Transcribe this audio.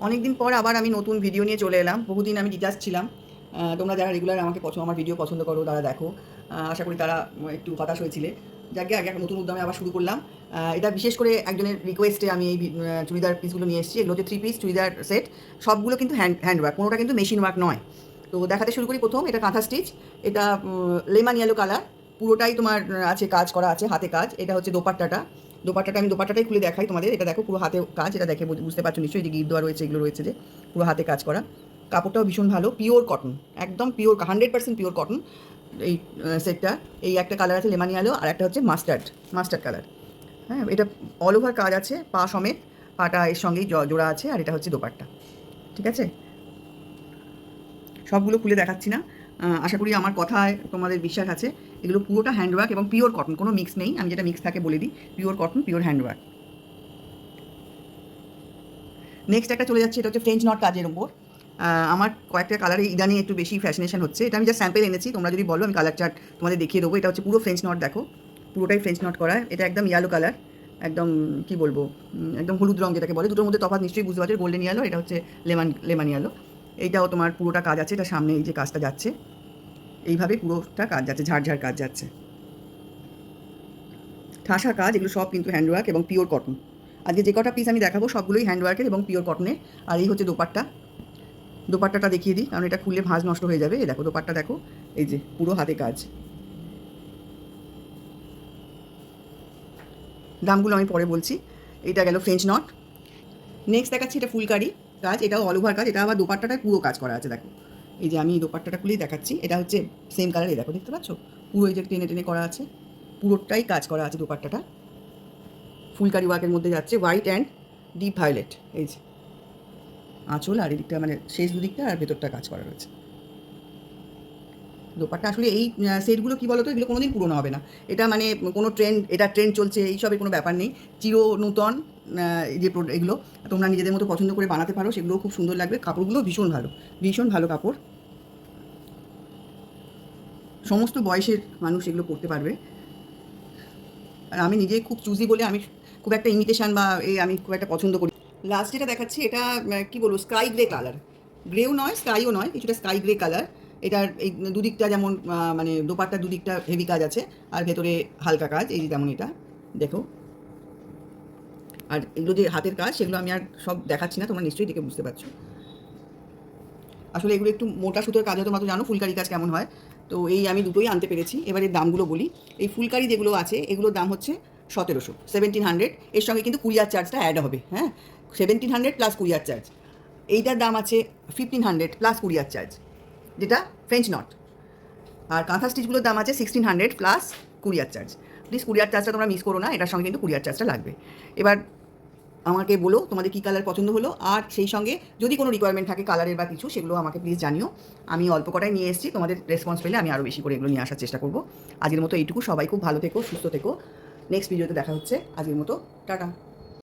অনেক দিন পর আবার আমি নতুন ভিডিও নিয়ে চলে এলাম। বহুদিন আমি ডিটাচ ছিলাম। তোমরা যারা রেগুলার আমাকে আমার ভিডিও পছন্দ করো, তারা দেখো। আশা করি তারা একটু হতাশ হয়েছিলে। যাকে আগে একটা নতুন উদ্যমে আবার শুরু করলাম। এটা বিশেষ করে একজনের রিকোয়েস্টে আমি এই চুড়িদার পিসগুলো নিয়ে এসেছি। এগুলো হচ্ছে 3 পিস চুড়িদার সেট। সবগুলো কিন্তু হ্যান্ডওয়ার্ক, কোনোটা কিন্তু মেশিন ওয়ার্ক নয়। তো দেখাতে শুরু করি। প্রথম এটা কাঁথা স্টিচ। এটা লেমন ইয়েলো কালার, পুরোটাই তোমার আছে কাজ করা আছে, হাতে কাজ। এটা হচ্ছে দোপাট্টাটা আমি দোপাট্টাটাই খুলে দেখাই তোমাদের। এটা দেখো পুরো হাতে কাজ, এটা দেখে বুঝতে পারছো নিশ্চয়ই, যে গিট দেওয়া রয়েছে, এগুলো রয়েছে, যে পুরো হাতে কাজ করা। কাপড়টাও ভীষণ ভালো, পিওর কটন, একদম পিওর 100% পিওর কটন। এই সেটটা, এই একটা কালার আছে লেমন ইয়েলো, আর একটা হচ্ছে মাস্টার্ড কালার। হ্যাঁ, এটা অল ওভার কাজ আছে, পা সমেত, পাটা এর সঙ্গেই জোড়া আছে। আর এটা হচ্ছে দোপাট্টা। ঠিক আছে, সবগুলো খুলে দেখাচ্ছি না। আশা করি আমার কথায় তোমাদের বিশ্বাস আছে। এগুলো পুরোটা হ্যান্ডওয়ার্ক এবং পিওর কটন, কোনো মিক্স নেই। আমি যেটা মিক্স থাকে বলে দিই, pure cotton, pure handwork. Next একটা চলে যাচ্ছে, এটা হচ্ছে ফ্রেঞ্চ নট কাজের উপর। আমার কয়েকটা কালারে ইদানিং একটু বেশি ফ্যাশনেশন হচ্ছে। এটা আমি যা স্যাম্পেল এনেছি, তোমরা যদি বলো আমি কালার চার্ট তোমাদের দেখিয়ে দেবো। এটা হচ্ছে পুরো ফ্রেঞ্চ নট, দেখো পুরোটাই ফ্রেঞ্চ নট করা। এটা একদম ইয়েলো কালার, একদম কি বলবো, একদম হলুদ রঙ যেটাকে বলে। দুটোর মধ্যে তফাৎ নিশ্চয়ই বুঝতে পারছো, গোল্ডেন ইয়েলো, এটা হচ্ছে লেমন ইয়েলো। এইটাও তোমার পুরোটা কাজ আছে, এটা সামনে এই যে কাজটা যাচ্ছে, এইভাবে পুরোটা কাজ যাচ্ছে, ঝাড় কাজ যাচ্ছে, ঠাসা কাজ। এগুলো সব কিন্তু হ্যান্ডওয়ার্ক এবং পিওর কটন। আজকে যে কটা পিস আমি দেখাবো সবগুলোই হ্যান্ডওয়ার্কের এবং পিওর কটনের। আর এই হচ্ছে দোপাট্টাটা দেখিয়ে দিই, কারণ এটা খুললে ভাঁজ নষ্ট হয়ে যাবে। এই দেখো দোপাট্টা, দেখো এই যে পুরো হাতে কাজ। দামগুলো আমি পরে বলছি। এটা গেল ফ্রেঞ্চ নট। নেক্সট দেখাচ্ছি, এটা ফুলকারি কাজ, এটাও অল ওভার কাজ। এটা আবার দোপাট্টাটায় পুরো কাজ করা আছে, দেখো এই যে আমি দোপাট্টাটা খুলেই দেখাচ্ছি। এটা হচ্ছে সেম কালার, এই দেখো, দেখতে পাচ্ছ পুরো এই যে টেনে টেনে করা আছে, পুরোটাই কাজ করা আছে দোপাট্টাটা। ফুলকারি ওয়ার্কের মধ্যে যাচ্ছে, হোয়াইট অ্যান্ড ডিপ ভায়োলেট। এই যে আঁচল, আর এদিকটা মানে শেষ দুদিকটা আর ভেতরটা কাজ করা রয়েছে। দোপাট্টা আসলে এই সেটগুলো কী বলো তো, এগুলো কোনোদিন পুরোনো হবে না। এটা মানে কোনো ট্রেন্ড চলছে এইসবের কোনো ব্যাপার নেই। চির নূতন এই যে এগুলো তোমরা নিজেদের মতো পছন্দ করে বানাতে পারো, সেগুলোও খুব সুন্দর লাগবে। কাপড়গুলো ভীষণ ভালো কাপড়। সমস্ত বয়সের মানুষ এগুলো পরতে পারবে। আর আমি নিজে খুব চুজি বলে আমি খুব একটা ইমিটেশন বা আমি খুব একটা পছন্দ করি। লাস্ট যেটা দেখাচ্ছি, এটা কী বলবো, স্কাই গ্রে কালার, গ্রেও নয় স্কাইও নয়, কিছুটা স্কাই গ্রে কালার। এটার এই দুদিকটা যেমন মানে দোপাট্টার দুদিকটা হেভি কাজ আছে, আর ভেতরে হালকা কাজ, এই যে যেমন এটা দেখো। আর এগুলো যে হাতের কাজ, সেগুলো আমি আর সব দেখাচ্ছি না, তোমরা নিশ্চয়ই দেখে বুঝতে পারছো। আসলে এগুলো একটু মোটা সুতোর কাজ হয়, তোমরা তো জানো ফুলকারি কাজ কেমন হয়। তো এই আমি দুটোই আনতে পেরেছি। এবারে দামগুলো বলি। এই ফুলকারি যেগুলো আছে, এগুলোর দাম হচ্ছে 1700। এর সঙ্গে কিন্তু কুরিয়ার চার্জটা অ্যাড হবে। হ্যাঁ, 1700 প্লাস কুরিয়ার চার্জ। এইটার দাম আছে 1500 প্লাস কুরিয়ার চার্জ, যেটা ফ্রেঞ্চ নট। আর কাঁথা স্টিচগুলোর দাম আছে 1600 plus courier charge. Please courier চার্জটা তোমরা মিস করো না, এটার সঙ্গে কিন্তু কুরিয়ার চার্জটা লাগবে। এবার আমাকে বলো তোমাদের কী কালার পছন্দ হলো, আর সেই সঙ্গে যদি কোনো রিকোয়ারমেন্ট থাকে কালারের বা কিছু, সেগুলো আমাকে প্লিজ জানিও। আমি অল্প কটাই নিয়ে এসেছি, তোমাদের রেসপন্স পেলে আমি আরও বেশি করে এগুলো নিয়ে আসার চেষ্টা করবো। আজকের মতো এইটুকু। সবাই খুব ভালো থেকো, সুস্থ থেকো। নেক্সট ভিডিওতে দেখা হচ্ছে। আজকের মতো টাটা।